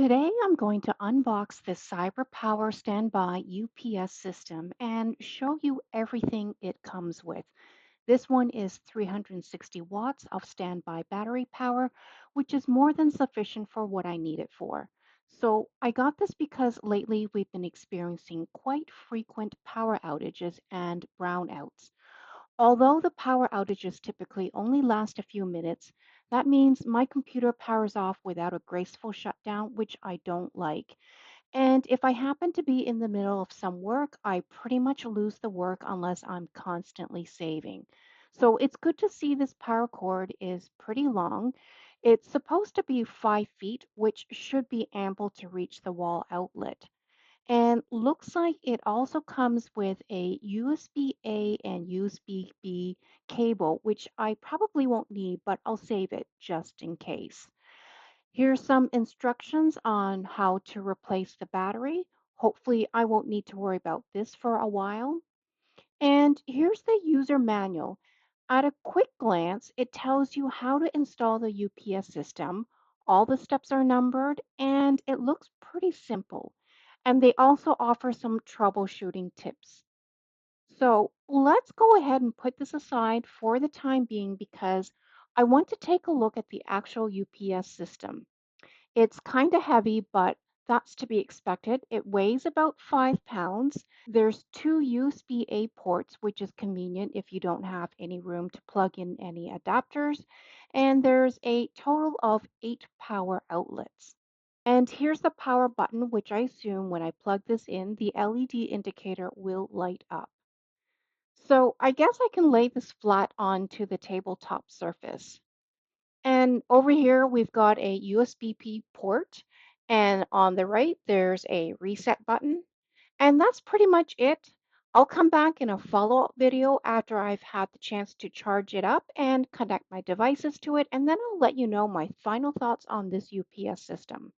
Today, I'm going to unbox this CyberPower standby UPS system and show you everything it comes with. This one is 360 watts of standby battery power, which is more than sufficient for what I need it for. So, I got this because lately we've been experiencing quite frequent power outages and brownouts. Although the power outages typically only last a few minutes, that means my computer powers off without a graceful shutdown, which I don't like. And if I happen to be in the middle of some work, I pretty much lose the work unless I'm constantly saving. So it's good to see this power cord is pretty long. It's supposed to be 5 feet, which should be ample to reach the wall outlet. And looks like it also comes with a USB-A and USB-B cable, which I probably won't need, but I'll save it just in case. Here's some instructions on how to replace the battery. Hopefully, I won't need to worry about this for a while. And here's the user manual. At a quick glance, it tells you how to install the UPS system. All the steps are numbered and it looks pretty simple. And they also offer some troubleshooting tips. So let's go ahead and put this aside for the time being because I want to take a look at the actual UPS system. It's kind of heavy, but that's to be expected. It weighs about 5 pounds. There's two USB-A ports, which is convenient if you don't have any room to plug in any adapters. And there's a total of 8 power outlets. And here's the power button, which I assume when I plug this in, the LED indicator will light up. So I guess I can lay this flat onto the tabletop surface. And over here, we've got a USB-P port. And on the right, there's a reset button. And that's pretty much it. I'll come back in a follow-up video after I've had the chance to charge it up and connect my devices to it. And then I'll let you know my final thoughts on this UPS system.